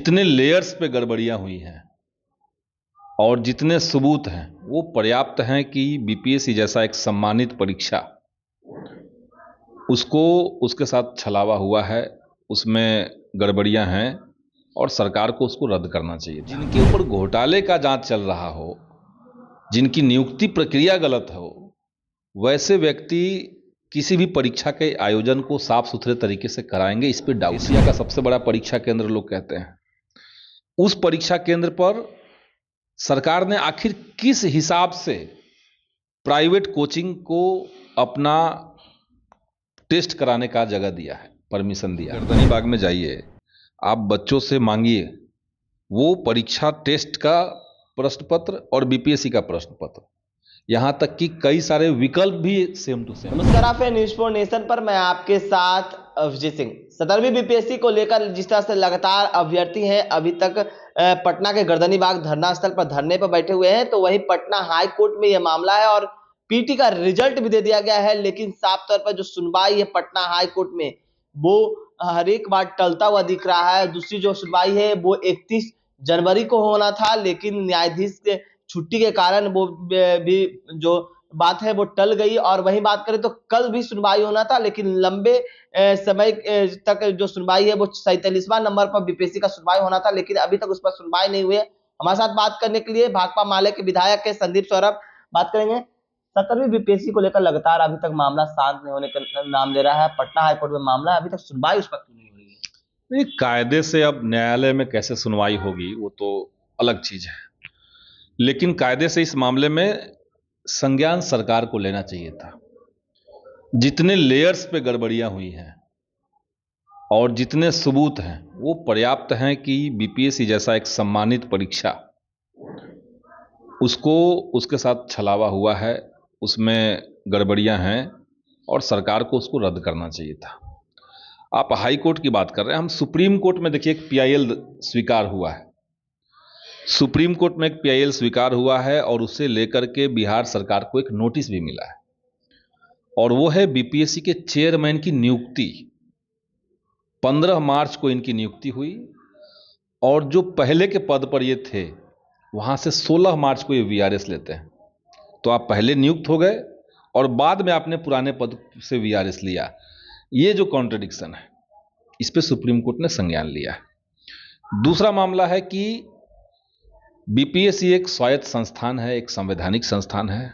जितने लेयर्स पे गड़बड़ियां हुई हैं और जितने सबूत हैं वो पर्याप्त हैं कि बीपीएससी जैसा एक सम्मानित परीक्षा उसको उसके साथ छलावा हुआ है, उसमें गड़बड़ियां हैं और सरकार को उसको रद्द करना चाहिए। जिनके ऊपर घोटाले का जांच चल रहा हो, जिनकी नियुक्ति प्रक्रिया गलत हो, वैसे व्यक्ति किसी भी परीक्षा के आयोजन को साफ सुथरे तरीके से कराएंगे, इस पर डाउट। एशिया का सबसे बड़ा परीक्षा केंद्र लोग कहते हैं, उस परीक्षा केंद्र पर सरकार ने आखिर किस हिसाब से प्राइवेट कोचिंग को अपना टेस्ट कराने का जगह दिया है, परमिशन दिया है। गर्दनी बाग में जाइए, आप बच्चों से मांगिए वो परीक्षा टेस्ट का प्रश्न पत्र और बीपीएससी का प्रश्न पत्र, यहां तक कि कई सारे विकल्प भी सेम टू सेम। नमस्कार, आप हैं न्यूज़ फॉर नेशन पर, मैं आपके साथ अभिजीत सिंह। 17वीं बीपीएससी को लेकर जिस तरह से लगातार अभ्यर्थी हैं अभी तक पटना के गर्दनी बाग धरना स्थल पर धरने पर बैठे हुए हैं, तो वहीं पटना हाई कोर्ट में यह मामला है और पीटी का रिजल्ट भी दे दिया गया है, लेकिन साफ तौर पर जो सुनवाई है पटना हाई कोर्ट में वो हर एक बार टलता हुआ दिख रहा है। दूसरी जो सुनवाई है वो 31 जनवरी को होना था, लेकिन न्यायाधीश के छुट्टी के कारण वो भी जो बात है वो टल गई। और वहीं बात करें तो कल भी सुनवाई होना था, लेकिन लंबे समय तक जो सुनवाई है वो 47वां नंबर पर बीपीएससी का सुनवाई होना था, लेकिन अभी तक उस पर सुनवाई नहीं हुई है। हमारे साथ बात करने के लिए भाकपा माले के विधायक के संदीप सौरभ बात करेंगे। 17वीं बीपीएससी को लेकर लगातार अभी तक मामला शांत नहीं होने का नाम ले रहा है। पटना हाईकोर्ट में मामला है, अभी तक सुनवाई उस पर क्यों नहीं हो रही है? नहीं, कायदे से अब न्यायालय में कैसे सुनवाई होगी वो तो अलग चीज है, लेकिन कायदे से इस मामले में संज्ञान सरकार को लेना चाहिए था। जितने लेयर्स पे गड़बड़ियां हुई हैं और जितने सबूत हैं वो पर्याप्त हैं कि बीपीएससी जैसा एक सम्मानित परीक्षा उसको उसके साथ छलावा हुआ है, उसमें गड़बड़ियां हैं और सरकार को उसको रद्द करना चाहिए था। आप हाई कोर्ट की बात कर रहे हैं, हम सुप्रीम कोर्ट में देखिए एक पीआईएल स्वीकार हुआ है। सुप्रीम कोर्ट में एक पीआईएल स्वीकार हुआ है और उसे लेकर के बिहार सरकार को एक नोटिस भी मिला है, और वो है बीपीएससी के चेयरमैन की नियुक्ति। 15 मार्च को इनकी नियुक्ति हुई और जो पहले के पद पर ये थे वहां से 16 मार्च को ये वीआरएस लेते हैं। तो आप पहले नियुक्त हो गए और बाद में आपने पुराने पद से वीआरएस लिया, ये जो कॉन्ट्रडिक्शन है इस पे सुप्रीम कोर्ट ने संज्ञान लिया है। दूसरा मामला है कि बीपीएससी एक स्वायत्त संस्थान है, एक संवैधानिक संस्थान है,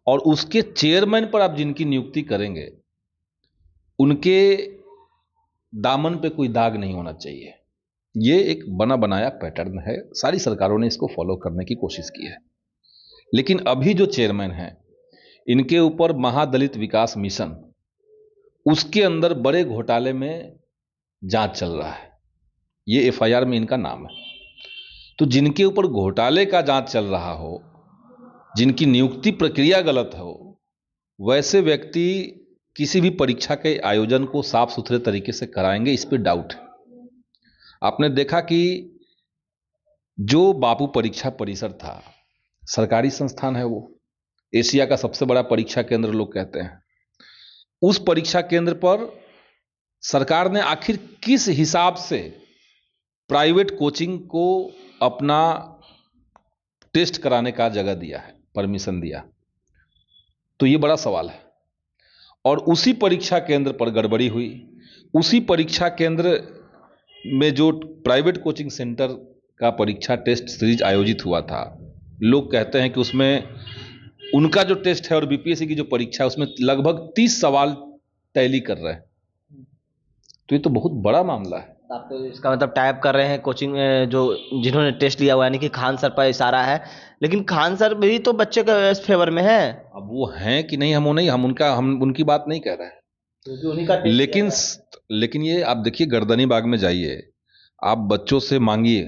और उसके चेयरमैन पर आप जिनकी नियुक्ति करेंगे उनके दामन पे कोई दाग नहीं होना चाहिए। ये एक बना बनाया पैटर्न है, सारी सरकारों ने इसको फॉलो करने की कोशिश की है। लेकिन अभी जो चेयरमैन हैं इनके ऊपर महादलित विकास मिशन, उसके अंदर बड़े घोटाले में जांच चल रहा है, ये एफआईआर में इनका नाम है। तो जिनके ऊपर घोटाले का जांच चल रहा हो, जिनकी नियुक्ति प्रक्रिया गलत हो, वैसे व्यक्ति किसी भी परीक्षा के आयोजन को साफ सुथरे तरीके से कराएंगे, इस पर डाउट है। आपने देखा कि जो बापू परीक्षा परिसर था, सरकारी संस्थान है, वो एशिया का सबसे बड़ा परीक्षा केंद्र लोग कहते हैं, उस परीक्षा केंद्र पर सरकार ने आखिर किस हिसाब से प्राइवेट कोचिंग को अपना टेस्ट कराने का जगह दिया है, परमिशन दिया, तो ये बड़ा सवाल है। और उसी परीक्षा केंद्र पर गड़बड़ी हुई, उसी परीक्षा केंद्र में जो प्राइवेट कोचिंग सेंटर का परीक्षा टेस्ट सीरीज आयोजित हुआ था, लोग कहते हैं कि उसमें उनका जो टेस्ट है और बीपीएससी की जो परीक्षा है उसमें लगभग 30 सवाल टैली कर रहे हैं। तो ये तो बहुत बड़ा मामला है। आप तो इसका मतलब टाइप कर रहे हैं कोचिंग जो जिन्होंने टेस्ट लिया हुआ, यानी कि खान सर पर इशारा है, लेकिन खान सर भी तो बच्चे के फेवर में है। अब वो हैं कि नहीं, हम उनकी बात नहीं कह रहे हैं, क्योंकि उन्हीं का लेकिन ये आप देखिए, गर्दनी बाग में जाइए, आप बच्चों से मांगिए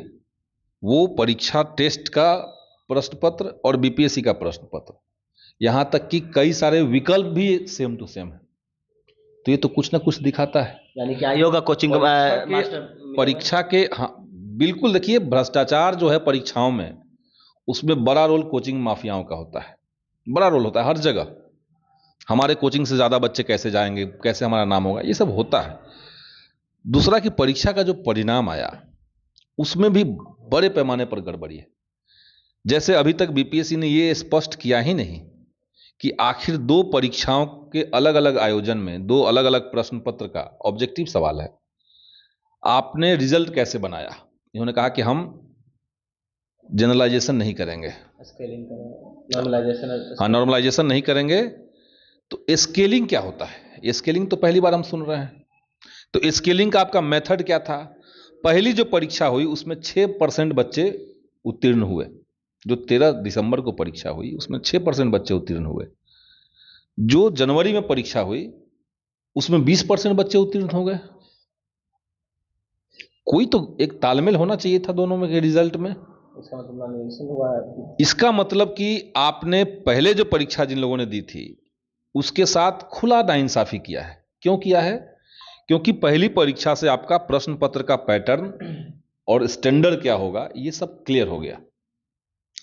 वो परीक्षा टेस्ट का प्रश्न पत्र और बीपीएससी का प्रश्न पत्र, यहां तक कि कई सारे विकल्प भी सेम टू सेम है। तो ये तो कुछ ना कुछ दिखाता है, यानी कि आयोग का कोचिंग परीक्षा के हाँ बिल्कुल। देखिए, भ्रष्टाचार जो है परीक्षाओं में, उसमें बड़ा रोल कोचिंग माफियाओं का होता है, बड़ा रोल होता है हर जगह। हमारे कोचिंग से ज्यादा बच्चे कैसे जाएंगे, कैसे हमारा नाम होगा, ये सब होता है। दूसरा कि परीक्षा का जो परिणाम आया उसमें भी बड़े पैमाने पर गड़बड़ी है। जैसे अभी तक बीपीएससी ने यह स्पष्ट किया ही नहीं कि आखिर दो परीक्षाओं के अलग अलग आयोजन में दो अलग अलग प्रश्न पत्र का ऑब्जेक्टिव सवाल है, आपने रिजल्ट कैसे बनाया। इन्होंने कहा कि हम जनरलाइजेशन नहीं करेंगे, स्केलिंग करेंगे, नॉर्मलाइजेशन। हाँ, नॉर्मलाइजेशन नहीं करेंगे। तो स्केलिंग क्या होता है? स्केलिंग तो पहली बार हम सुन रहे हैं। तो स्केलिंग का आपका मेथड क्या था? पहली जो परीक्षा हुई उसमें 6% बच्चे उत्तीर्ण हुए। जो 13 दिसंबर को परीक्षा हुई उसमें 6% बच्चे उत्तीर्ण हुए। जो जनवरी में परीक्षा हुई उसमें 20% बच्चे उत्तीर्ण हो गए। कोई तो एक तालमेल होना चाहिए था दोनों में के रिजल्ट में। इसका मतलब नॉर्मलाइजेशन हुआ है। इसका मतलब कि आपने पहले जो परीक्षा जिन लोगों ने दी थी उसके साथ खुला नाइंसाफी किया है। क्यों किया है? क्योंकि पहली परीक्षा से आपका प्रश्न पत्र का पैटर्न और स्टैंडर्ड क्या होगा ये सब क्लियर हो गया।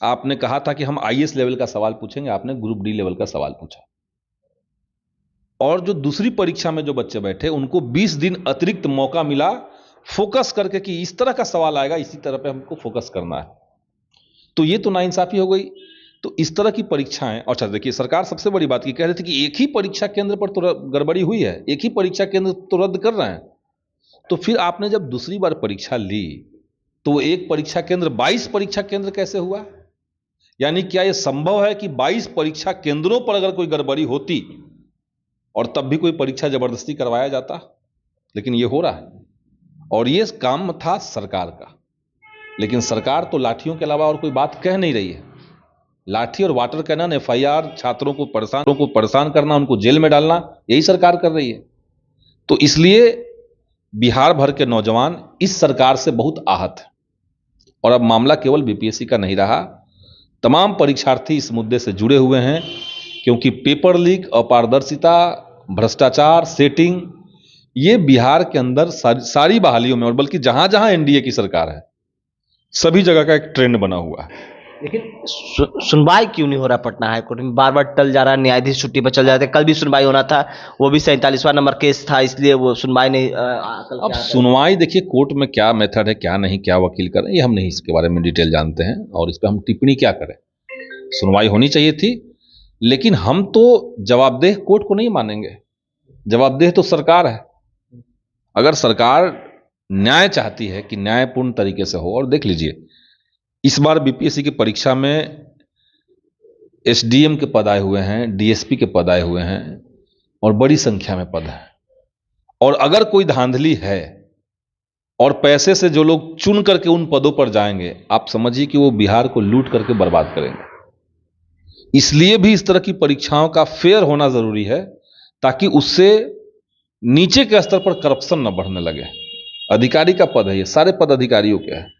आपने कहा था कि हम आईएएस लेवल का सवाल पूछेंगे, आपने ग्रुप डी लेवल का सवाल पूछा। और जो दूसरी परीक्षा में जो बच्चे बैठे उनको 20 दिन अतिरिक्त मौका मिला फोकस करके कि इस तरह का सवाल आएगा, इसी तरह पे हमको फोकस करना है। तो ये तो नाइंसाफी हो गई। तो इस तरह की परीक्षाएं, अच्छा देखिए, सरकार सबसे बड़ी बात की कह रही थी कि एक ही परीक्षा केंद्र पर तो गड़बड़ी हुई है, एक ही परीक्षा केंद्र तो रद्द कर रहे हैं। तो फिर आपने जब दूसरी बार परीक्षा ली तो एक परीक्षा केंद्र 22 परीक्षा केंद्र कैसे हुआ? यानी क्या यह संभव है कि 22 परीक्षा केंद्रों पर अगर कोई गड़बड़ी होती और तब भी कोई परीक्षा जबरदस्ती करवाया जाता? लेकिन यह हो रहा है और यह काम था सरकार का। लेकिन सरकार तो लाठियों के अलावा और कोई बात कह नहीं रही है। लाठी और वाटर कैनन, एफआईआर, छात्रों को परेशान करना, उनको जेल में डालना, यही सरकार कर रही है। तो इसलिए बिहार भर के नौजवान इस सरकार से बहुत आहत हैं। और अब मामला केवल बीपीएससी का नहीं रहा, तमाम परीक्षार्थी इस मुद्दे से जुड़े हुए हैं। क्योंकि पेपर लीक, अपारदर्शिता, भ्रष्टाचार, सेटिंग, ये बिहार के अंदर सारी बहालियों में, और बल्कि जहां जहां एनडीए की सरकार है सभी जगह का एक ट्रेंड बना हुआ है। लेकिन सुनवाई क्यों नहीं हो रहा पटना हाई कोर्ट में? बार बार टल जा रहा है, न्यायाधीश छुट्टी पर चल जाते हैं। कल भी सुनवाई होना था, वो भी 47वां नंबर केस था, इसलिए वो सुनवाई नहीं। अब सुनवाई देखिए, कोर्ट में क्या मेथड है, क्या नहीं, क्या वकील करें, ये हम नहीं इसके बारे में डिटेल जानते हैं और इस पर हम टिप्पणी क्या करें। सुनवाई होनी चाहिए थी, लेकिन हम तो जवाबदेह कोर्ट को नहीं मानेंगे। जवाबदेह तो सरकार है। अगर सरकार न्याय चाहती है कि न्यायपूर्ण तरीके से हो, और देख लीजिए इस बार बीपीएससी की परीक्षा में एसडीएम के पद आए हुए हैं, डीएसपी के पद आए हुए हैं और बड़ी संख्या में पद हैं। और अगर कोई धांधली है और पैसे से जो लोग चुन करके उन पदों पर जाएंगे, आप समझिए कि वो बिहार को लूट करके बर्बाद करेंगे। इसलिए भी इस तरह की परीक्षाओं का फेयर होना जरूरी है, ताकि उससे नीचे के स्तर पर करप्शन न बढ़ने लगे। अधिकारी का पद है, ये सारे पद अधिकारियों के हैं।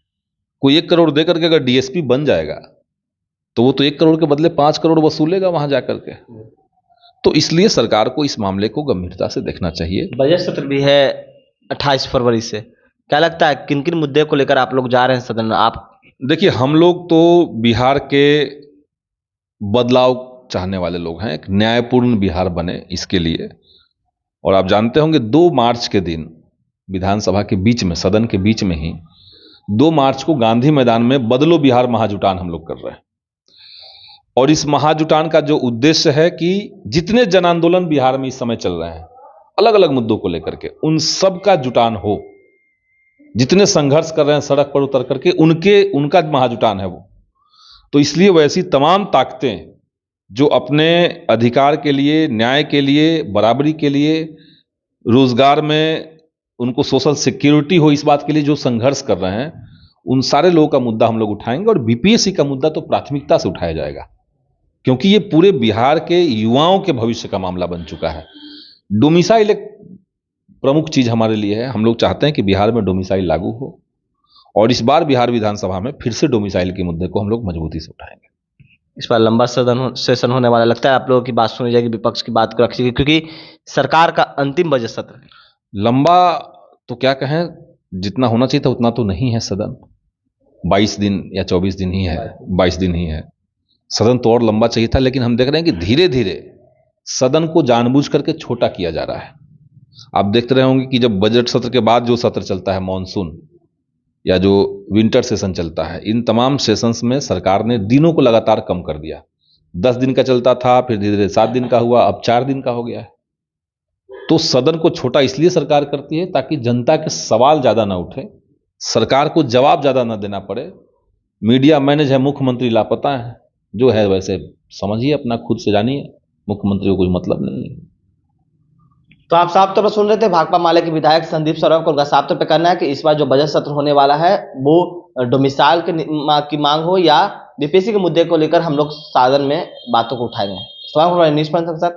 कोई 1 करोड़ देकर के अगर डीएसपी बन जाएगा तो वो तो 1 करोड़ के बदले 5 करोड़ वसूलेगा वहां जाकर के। तो इसलिए सरकार को इस मामले को गंभीरता से देखना चाहिए। बजट सत्र भी है 28 फरवरी से, क्या लगता है किन किन मुद्दे को लेकर आप लोग जा रहे हैं सदन में? आप देखिए, हम लोग तो बिहार के बदलाव चाहने वाले लोग हैं, एक न्यायपूर्ण बिहार बने इसके लिए। और आप जानते होंगे 2 मार्च के दिन विधानसभा के बीच में, सदन के बीच में ही 2 मार्च को गांधी मैदान में बदलो बिहार महाजुटान हम लोग कर रहे हैं। और इस महाजुटान का जो उद्देश्य है कि जितने जन आंदोलन बिहार में इस समय चल रहे हैं अलग अलग मुद्दों को लेकर के, उन सब का जुटान हो। जितने संघर्ष कर रहे हैं सड़क पर उतर करके, उनका महाजुटान है वो। तो इसलिए वैसी तमाम ताकतें जो अपने अधिकार के लिए, न्याय के लिए, बराबरी के लिए, रोजगार में उनको सोशल सिक्योरिटी हो, इस बात के लिए जो संघर्ष कर रहे हैं, उन सारे लोगों का मुद्दा हम लोग उठाएंगे। और बीपीएससी का मुद्दा तो प्राथमिकता से उठाया जाएगा, क्योंकि ये पूरे बिहार के युवाओं के भविष्य का मामला बन चुका है। डोमिसाइल एक प्रमुख चीज हमारे लिए है। हम लोग चाहते हैं कि बिहार में डोमिसाइल लागू हो, और इस बार बिहार विधानसभा में फिर से डोमिसाइल के मुद्दे को हम लोग मजबूती से उठाएंगे। इस बार लंबा सेशन होने वाला, लगता है आप लोगों की बात सुनी जाएगी, विपक्ष की बात को रखिएगी, क्योंकि सरकार का अंतिम बजट सत्र है। लंबा तो क्या कहें, जितना होना चाहिए था उतना तो नहीं है। सदन 22 दिन या 24 दिन ही है, 22 दिन ही है। सदन तो और लंबा चाहिए था, लेकिन हम देख रहे हैं कि धीरे धीरे सदन को जानबूझ करके छोटा किया जा रहा है। आप देखते रहे होंगे कि जब बजट सत्र के बाद जो सत्र चलता है, मॉनसून, या जो विंटर सेशन चलता है, इन तमाम सेशंस में सरकार ने दिनों को लगातार कम कर दिया। 10 दिन का चलता था, फिर धीरे धीरे 7 दिन का हुआ, अब 4 दिन का हो गया है। तो सदन को छोटा इसलिए सरकार करती है ताकि जनता के सवाल ज़्यादा ना उठे, सरकार को जवाब ज़्यादा ना देना पड़े। मीडिया मैनेज है, मुख्यमंत्री लापता है, जो है वैसे समझिए, अपना खुद से जानिए, मुख्यमंत्री को कोई मतलब नहीं है। तो आप साफ तौर पर सुन रहे थे भाकपा माले के विधायक संदीप सौरभ को। उनका साफ तौर पर कहना है कि इस बार जो बजट सत्र होने वाला है वो डोमिसाइल की मांग हो या बीपीएससी के मुद्दे को लेकर हम लोग सदन में बातों को उठाएंगे। न्यूज़ के साथ